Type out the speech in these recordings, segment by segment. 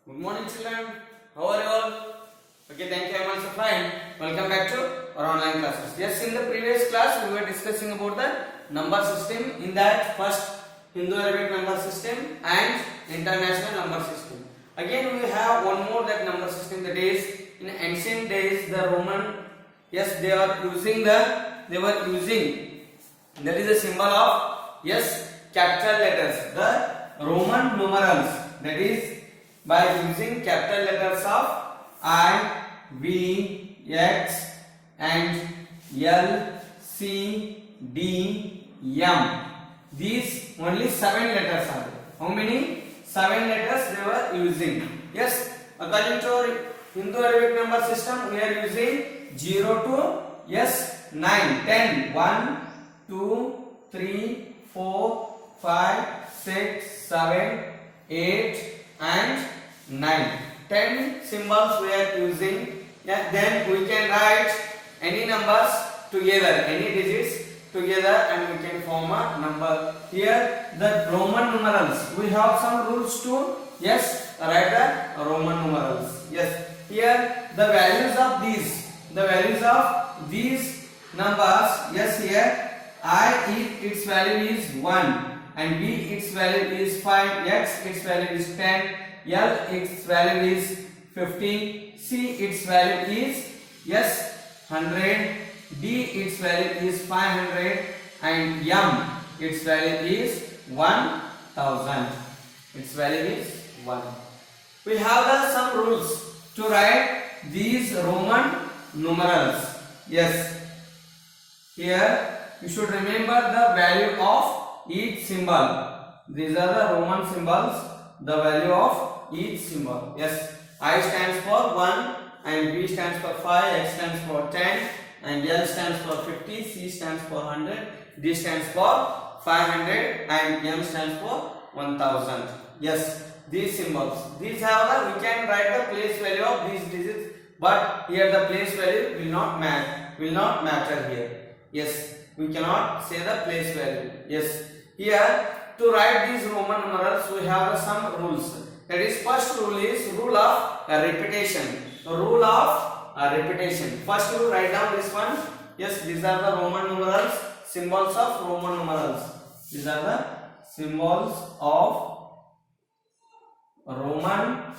Good morning, children. How are you all? Okay, thank you. I am also fine. Welcome back to our online classes. Yes, in the previous class we were discussing about the number system. In that, first Hindu-Arabic number system and international number system. Again, we have one more that number system. That is, in ancient days, the Roman. Yes, they were using. That is a symbol of capital letters. The Roman numerals. That is, by using capital letters of I, V, X and L, C, D, M. These only 7 letters are there. How many? 7 letters they were using. Yes, according to our Hindu-Arabic number system, we are using 0 to 9, 10, 1, 2, 3, 4, 5, 6, 7, 8 and 9. 10 symbols we are using. Then we can write any numbers together, any digits together, and we can form a number. Here the Roman numerals, we have some rules to write the Roman numerals. Here the values of these numbers. Here I, its value is 1, and B, its value is 5, X, its value is 10, L, its value is 15, C, its value is 100, D, its value is 500, and M, its value is 1000. Its value is 1. We have some rules to write these Roman numerals. Here you should remember the value of each symbol. These are the Roman symbols, the value of each symbol. I stands for 1, and B stands for 5, X stands for 10, and L stands for 50, C stands for 100, D stands for 500, and M stands for 1000. These symbols. These have we can write the place value of these digits, but here the place value will not matter here. We cannot say the place value. Here to write these Roman numerals we have some rules. That is, first rule is rule of repetition. Rule of repetition. First rule, write down this one. These are the Roman numerals, symbols of Roman numerals. These are the symbols of Roman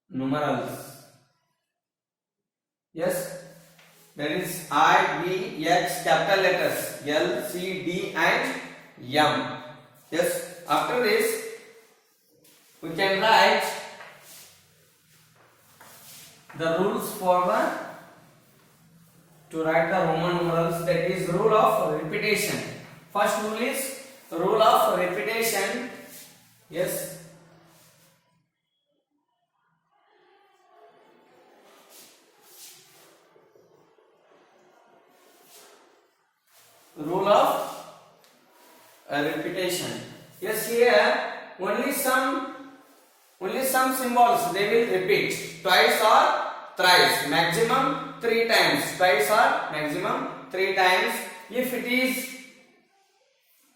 numerals. That is I, V, X, capital letters, L, C, D and M. After this we can write the rules for to write the Roman numerals. That is rule of repetition. First rule is rule of repetition. Rule of repetition. Here only some symbols they will repeat twice or thrice, maximum 3 times. Twice or maximum 3 times. If it is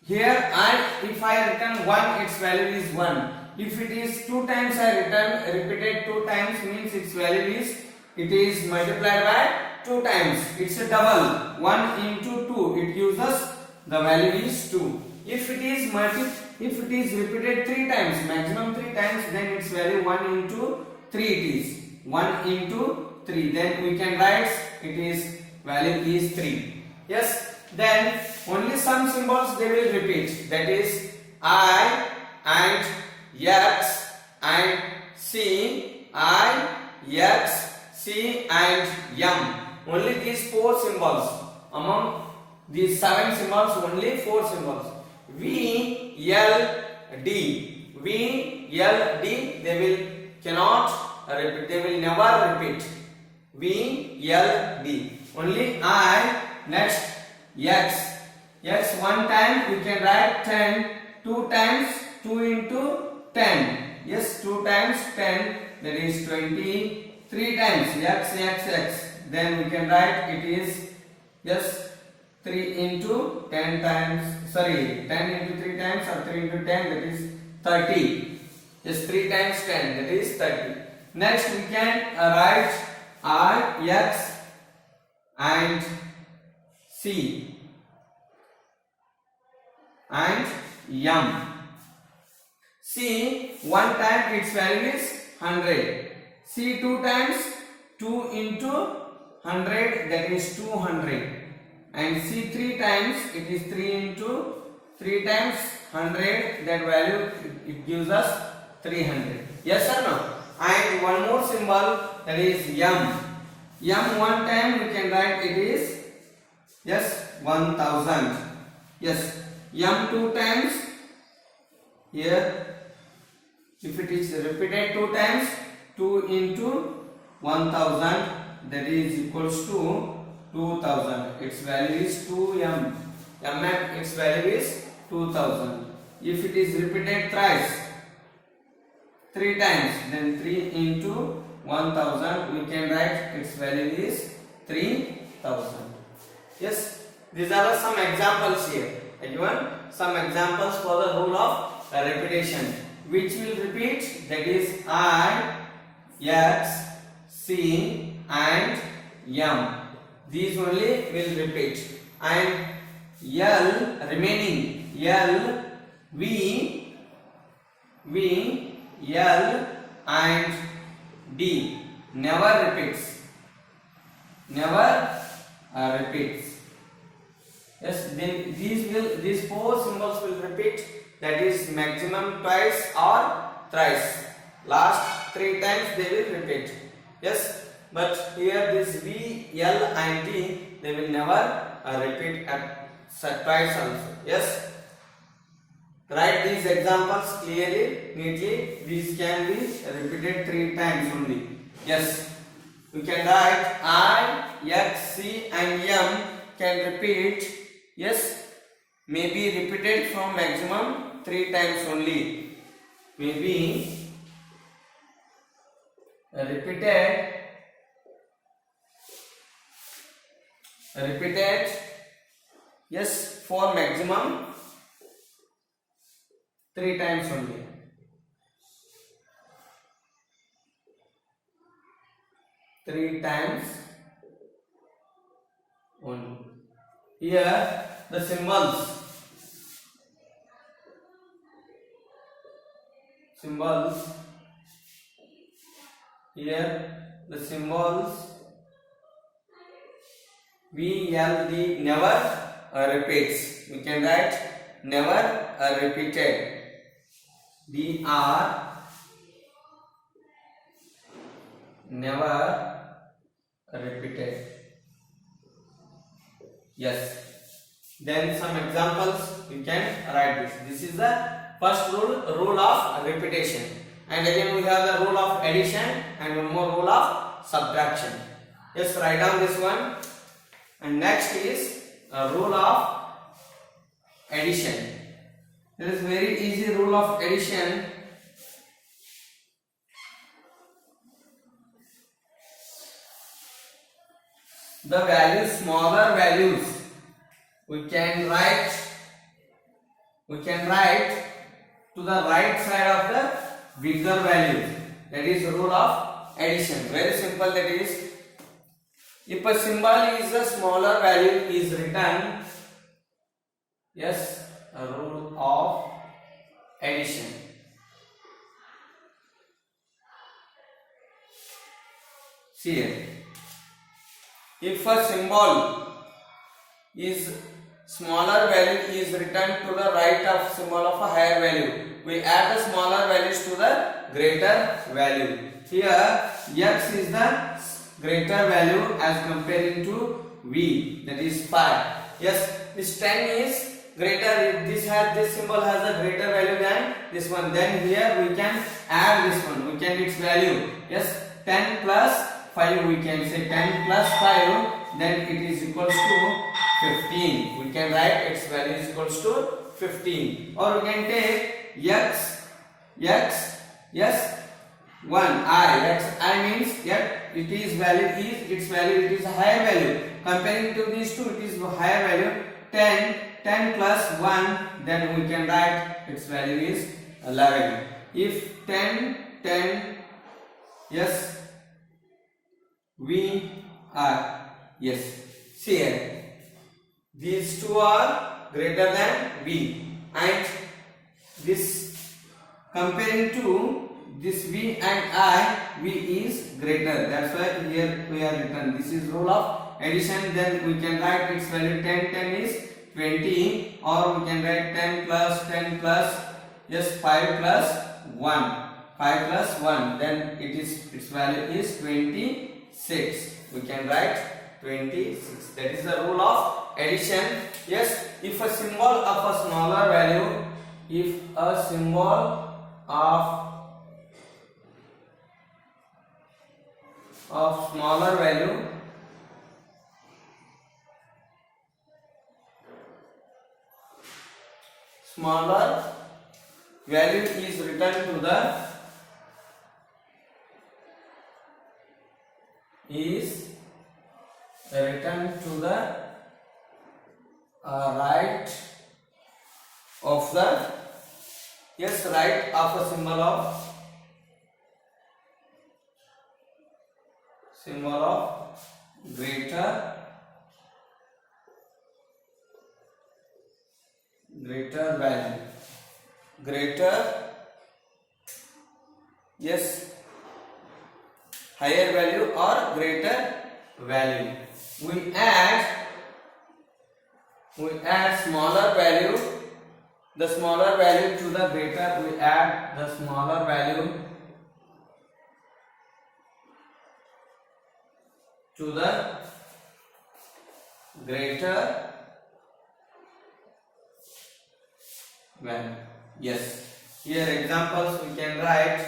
here, and if I return 1, its value is 1. If it is 2 times I repeated 2 times, means its value is multiplied by 2 times. It's a double. 1 into 2, it gives us the value is 2. If it is repeated 3 times, maximum 3 times, then its value 1 into 3 it is. 1 into 3. Then we can write it is value is 3. Then only some symbols they will repeat. That is I and X and C, I, X, C and M. Only these 4 symbols. Among these 7 symbols, only 4 symbols. V, L, D. V, L, D, they will never repeat. V, L, D. Only I, next X. X 1 time we can write 10. 2 times 2 into 10. 2 times 10, that is 20. 3 times X. Then we can write it is 3 into 10 times, 10 into 3 times, or 3 into 10, that is 30. Yes, 3 times 10, that is 30. Next we can write I, X and C and M. C, one time its value is 100. C, two times, 2 into 100, that is 200. And C, three times, it is 3 into 3 times 100, that value it gives us 300. Yes or no? And one more symbol, that is M. M, one time we can write it is, yes, 1000. Yes, M, two times, here if it is repeated 2 times, 2 into 1000, that is equals to 2000. Its value is 2m. M, its value is 2000. If it is repeated thrice, 3 times, then 3 into 1000, we can write its value is 3000. Yes, these are some examples here. Given some examples for the rule of repetition, which will repeat, that is I, X, C and M. These only will repeat. And L remaining, L, V, L and D never repeats. Never repeats. Yes, then these 4 symbols will repeat, that is maximum twice or thrice. Last 3 times they will repeat. Yes, but here this V, L and D, they will never repeat at twice also. Yes, write these examples clearly, neatly. These can be repeated 3 times only. Yes, we can write I, X, C and M can repeat. Yes, may be repeated from maximum 3 times only. May be repeated, yes, for maximum 3 times only. Three times only. Here the symbols here the symbols V, L, D never repeats. We can write never repeated. D are never repeated. Yes. Then some examples you can write this. This is the first rule of repetition. And again we have the rule of addition and one more rule of subtraction. Yes, write down this one. And next is a rule of addition. There is very easy rule of addition. The values, smaller values, we can write to the right side of the bigger value. That is rule of addition. Very simple, that is, if a symbol is a smaller value is written, yes, a rule of addition. See here. If a symbol is smaller value is written to the right of symbol of a higher value, we add the smaller values to the greater value. Here X is the greater value as comparing to V, that is 5. Yes, this 10 is greater. This symbol has a greater value than this one. Then here we can add this one. We can its value. Yes, 10 plus 5. We can say 10 plus 5. Then it is equals to 15. We can write its value is equals to 15. Or we can take X, yes, 1 I. X I means yet it is value is its value. It is a higher value. Comparing to these two, it is higher value. 10 plus 1. Then we can write its value is 11. If 10, 10, yes, V are, yes. See here, these two are greater than V, and this comparing to this V and I, V is greater. That's why here we are written. This is rule of addition. Then we can write its value 10, 10 is 20, or we can write 10 plus, yes, 5 plus 1. 5 plus 1, then its value is 26. We can write 26. That is the rule of addition. Yes, if a symbol of a smaller value, if a symbol of smaller value is written to the right of the, yes, right of a symbol of greater value, yes, higher value or greater value. We add smaller value, the smaller value to the greater. We add the smaller value to the greater value. Yes. Here examples we can write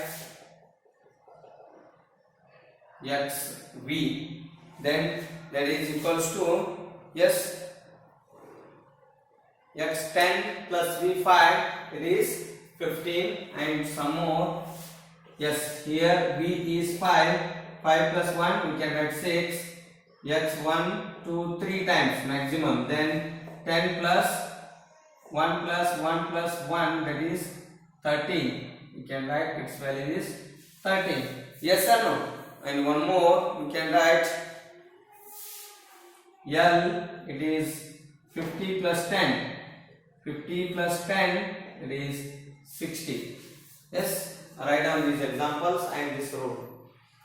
xv, then that is equals to, yes, x10 plus v5, it is 15, and some more. Yes, here v is 5 plus 1, we can write 6, x1 2 3 times maximum, then 10 plus 1 plus 1 plus 1, that is 13. We can write its value is 13. Yes or no? And one more, we can write L, it is 50 plus 10. 50 plus 10, it is 60. Yes, write down these examples and this rule.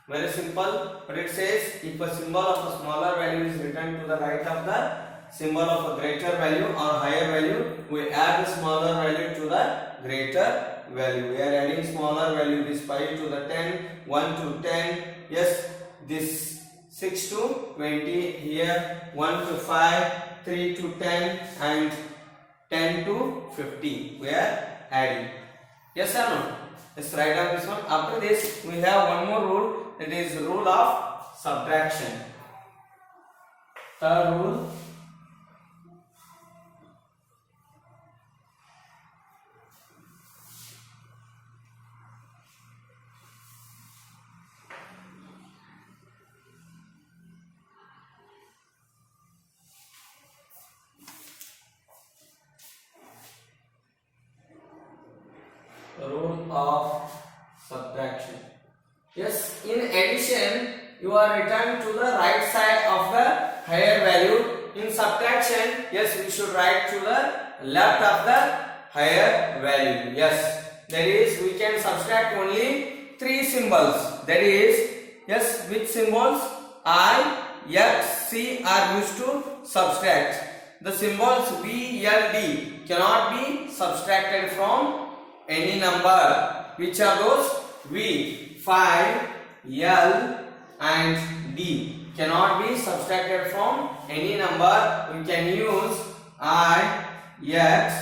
Very simple, but it says if a symbol of a smaller value is written to the right of the symbol of a greater value or higher value, we add the smaller value to the greater value. We are adding smaller value, this 5 to the 10, 1 to 10, yes, this 6 to 20, here 1 to 5, 3 to 10, and 10 to 50. We are adding. Yes or no? Let's write down this one. After this, we have one more rule, that is rule of subtraction. Third rule. Rule of subtraction. Yes, in addition, you are returned to the right side of the higher value. In subtraction, yes, we should write to the left of the higher value. Yes, that is, we can subtract only three symbols. That is, yes, which symbols? I, X, C are used to subtract. The symbols B, L, D cannot be subtracted from any number. Which are those? V, 5, L and D cannot be subtracted from any number. We can use I, X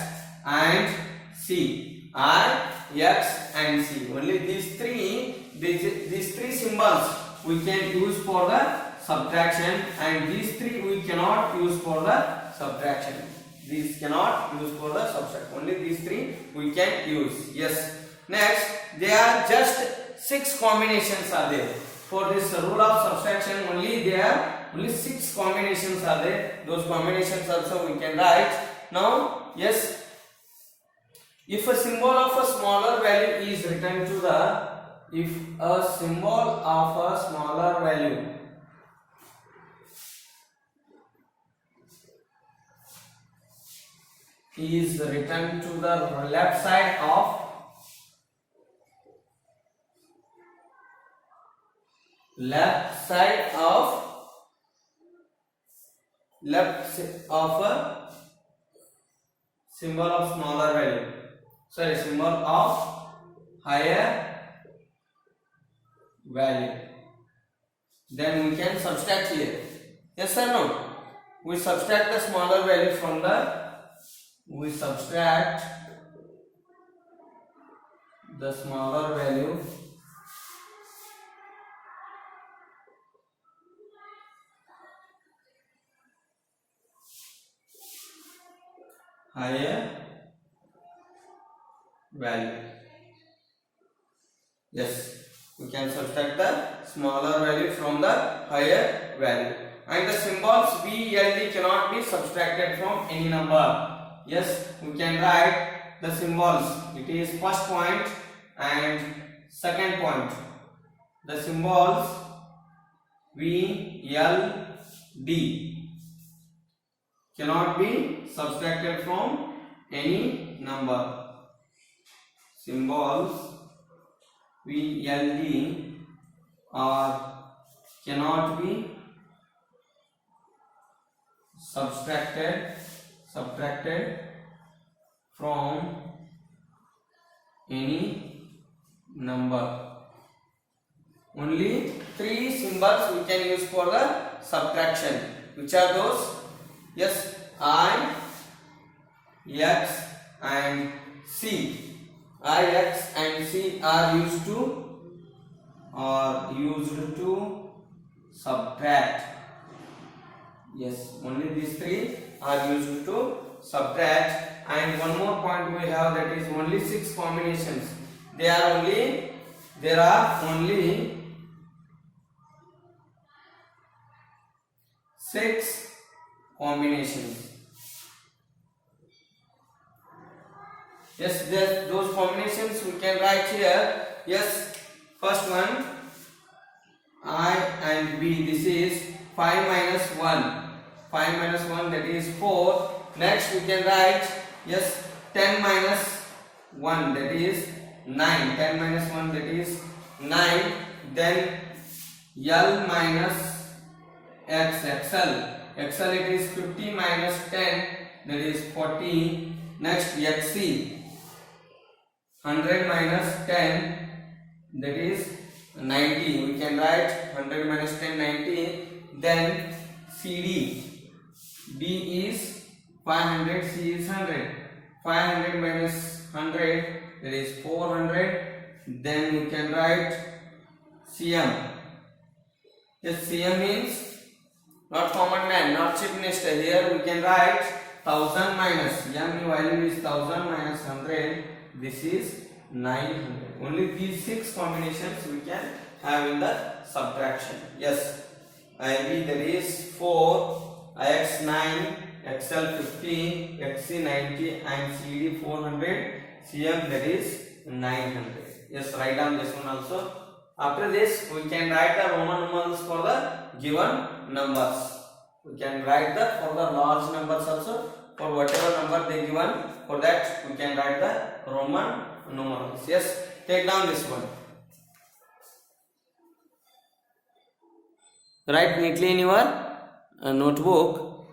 and C. I, X and C. Only these three symbols we can use for the subtraction, and these three we cannot use for the subtraction. These cannot use for the subtraction. Only these three we can use. Yes. Next, there are just 6 combinations are there. For this rule of subtraction, only 6 combinations are there. Those combinations also we can write. Now, yes, If a symbol of a smaller value is written to the, if a symbol of a smaller value is written to the left side of a symbol of smaller value, sorry, symbol of higher value, then we can subtract here. Yes or no? We subtract the smaller value from the, we subtract the smaller value higher value. Yes, we can subtract the smaller value from the higher value. And the symbols B, L, D cannot be subtracted from any number. Yes, we can write the symbols. It is first point and second point. The symbols V, L, D cannot be subtracted from any number. Symbols V, L, D cannot be subtracted from any number. Only three symbols we can use for the subtraction. Which are those? Yes, I, X and C. I, X and C are used to subtract. Yes, only these three are used to subtract. And one more point we have, that is only 6 combinations. There are only 6 combinations. Yes, those combinations we can write here. Yes, first one I and B. This is 5 minus 1. 5 minus 1, that is 4. Next we can write, yes, 10 minus 1, that is 9. 10 minus 1, that is 9. Then L minus X, XL it is 50 minus 10, that is 40. Next XC, 100 minus 10, that is 90. We can write 100 minus 10, 90. Then CD, D is 500, C is 100. 500 minus 100, that is 400. Then we can write CM. Yes, CM means not common man, not chief minister. Here we can write 1000 minus, M value is 1000 minus 100. This is 900. Only these 6 combinations we can have in the subtraction. Yes, IB, that is 4, IX 9, XL 50, XC 90 and CD 400, CM that is 900. Yes, write down this one also. After this we can write the Roman numerals for the given numbers. We can write for the large numbers also. For whatever number they given, for that we can write the Roman numerals. Yes, take down this one. Write neatly in your notebook.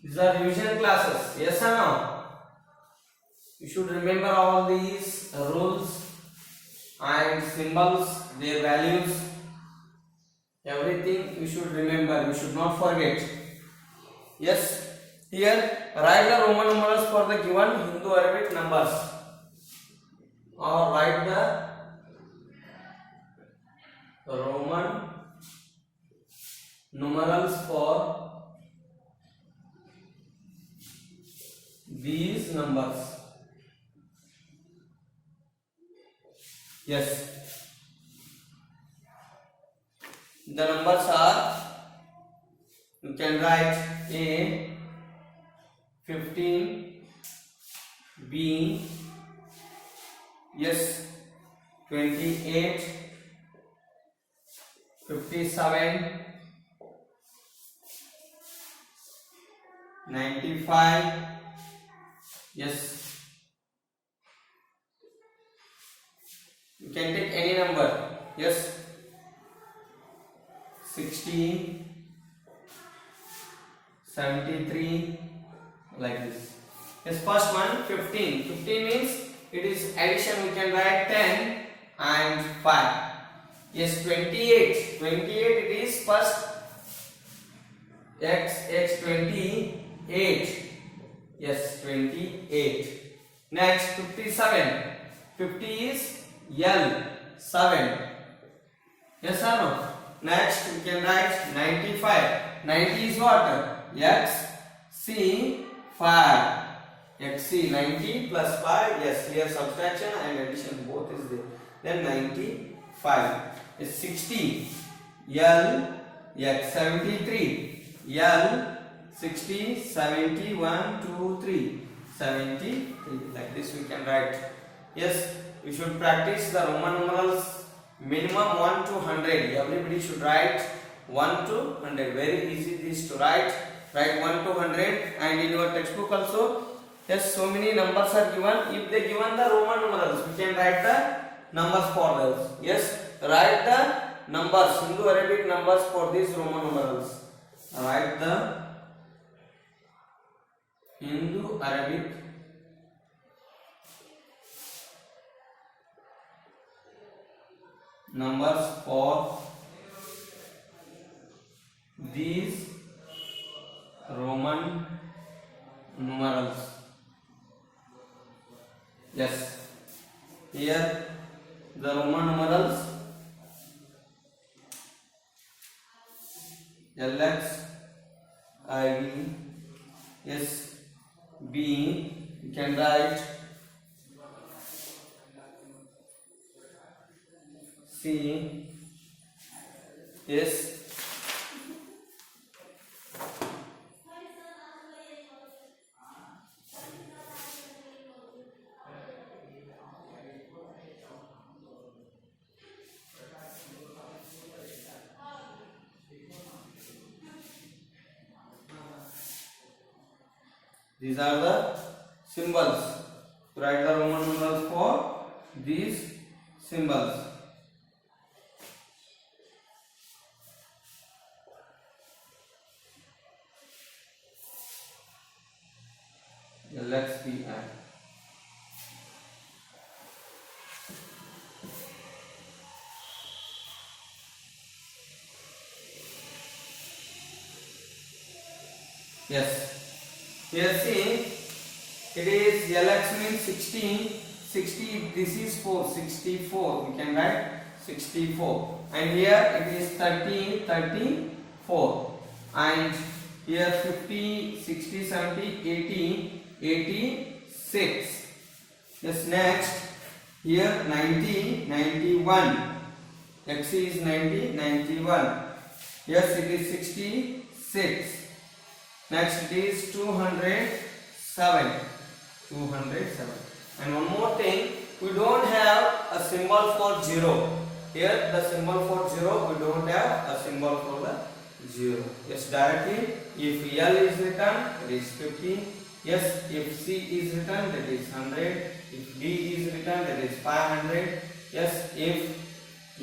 These are revision classes. Yes or no? You should remember all these rules and symbols, their values, everything you should remember. You should not forget. Yes. Here write the Roman numerals for the given Hindu Arabic numbers, or write the Roman numerals for these numbers. Yes. The numbers are, you can write A 15, B yes 28, 57, 95, yes, you can take any number, yes, 60, 73, like this. Yes, first one 15. 15 means it is addition, we can write 10 and 5. Yes, 28. 28 it is first x 28. Yes, 28. Next 57. 50 is L 7. Yes or no? Next we can write 95. 90 is what? X C 5. XC 90 plus 5. Yes, here subtraction and addition both is there. Then 95 is 60. L X 73. L 60 70 1 2 3 73. Like this we can write. Yes, we should practice the Roman numerals minimum 1 to 100. Everybody should write 1 to 100. Very easy this to write. Write 1 to 100, and in your textbook also, yes, so many numbers are given. If they given the Roman numerals, we can write the numbers for those. Yes, write the numbers, Hindu Arabic numbers for these Roman numerals. Write the Hindu Arabic numbers for these Roman numerals. Yes, here the Roman numerals LX, IV, S, B, you can write C, S, these are the symbols. Write the Roman numerals for these symbols. LXPI. Yes. Here see, it is LX means 16, 60, this is 4, 64, we can write 64, and here it is 30, 34, and here 50, 60, 70, 80, 86. Yes, next, here 90, 91, XC is 90, 91, yes it is 66. Next it is 207. And one more thing, we don't have a symbol for 0. Here the symbol for 0, we don't have a symbol for the 0. Yes, directly if L is written, it is 50. Yes, if C is written, that is 100. If D is written, that is 500. Yes, if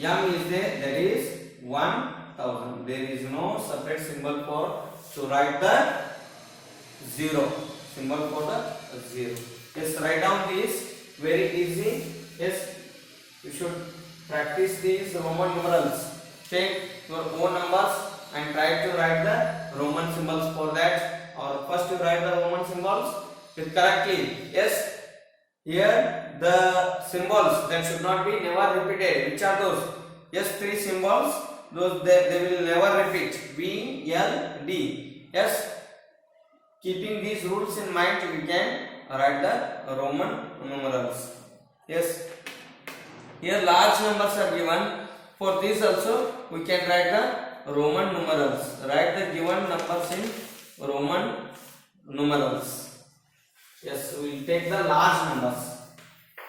M is there, that is 1000. There is no separate symbol for to write the 0. Symbol for the 0. Yes, write down this. Very easy. Yes, you should practice these Roman numerals. Take your own numbers and try to write the Roman symbols for that. Or first you write the Roman symbols correctly. Yes, here the symbols that should not be never repeated. Which are those? Yes, 3 symbols. Those they will never repeat. B, L, D. Yes, keeping these rules in mind, we can write the Roman numerals. Yes, here large numbers are given For this also we can write the Roman numerals. Write the given numbers in Roman numerals. Yes, we will take the large numbers.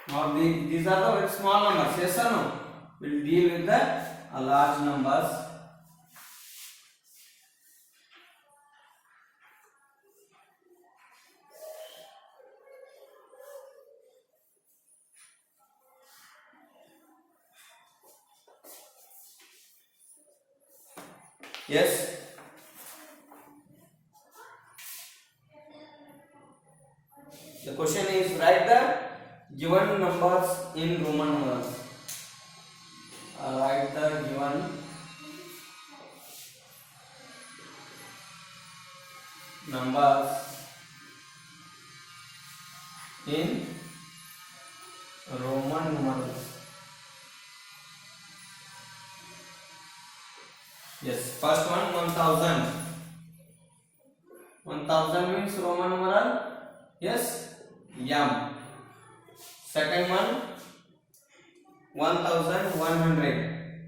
Now these are the very small numbers. Yes or no? We will deal with the large numbers. Yes. The question is write the given numbers in Roman numerals. Write the given numbers in Roman numerals. Yes, first one 1000. 1000 means Roman numeral. Yes, M. Second one 1100.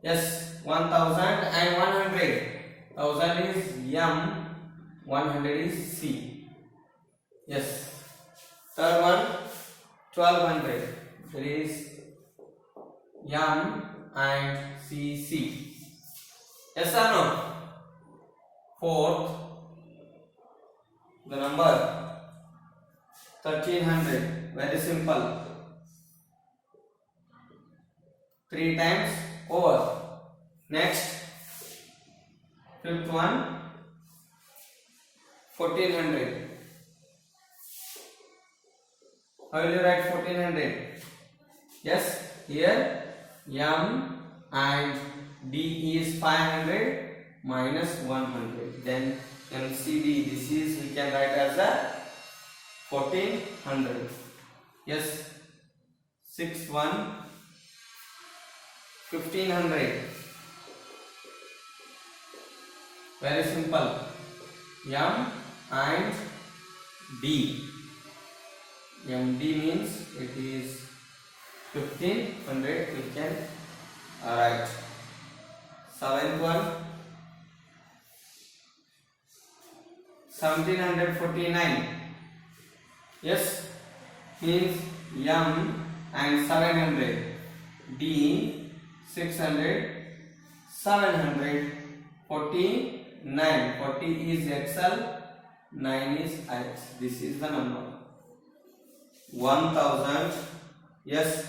Yes, 1100. 1000 is M, 100 is C. Yes. Third one 1200. There is M and CC. Yes or no? Fourth, the number 1300. Very simple. 3 times over. Next, fifth one 1400. How will you write 1400? Yes, here M and D is 500 minus 100. Then MCD, this is we can write as a 1400. Yes, 6th one 1500. Very simple. M and D. MD means it is 1500. We can write. 7th one 1749. Yes, means M and 700. D 600. 700. 49. 40 is XL. 9 is H. This is the number. 1000. Yes,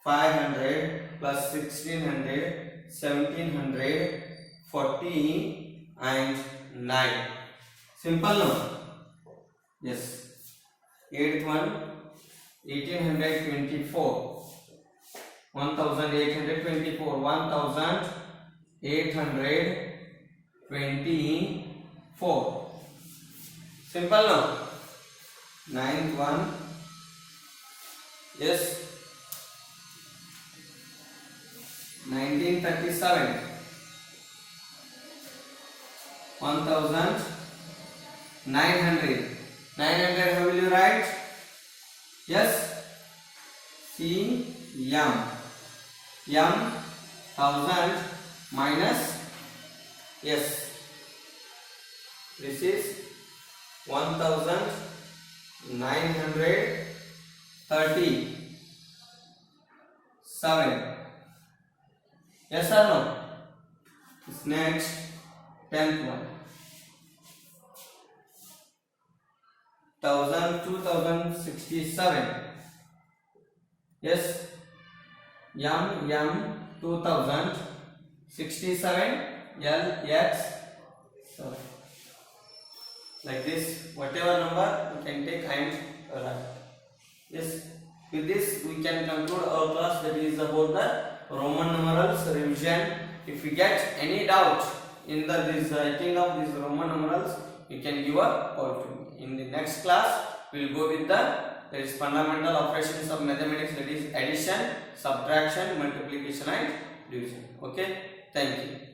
500 plus 1600. 1700, 40 and 9. Simple no? Yes. 8th one 1824. 1824. 1824. Simple no? 9th one. Yes. 1937. 1900. 900, how will you write? Yes, C M. M 1000 minus, yes, this is 1937. Yes or no? This next 10th one. 2067. Yes, M 2000. 67 L X. So like this, whatever number you can take and write. Yes, with this we can conclude our class, that is about the Roman numerals revision. If you get any doubt in this writing of these Roman numerals, you can give a call to me. In the next class, we will go with there is fundamental operations of mathematics, that is addition, subtraction, multiplication and division. Okay, thank you.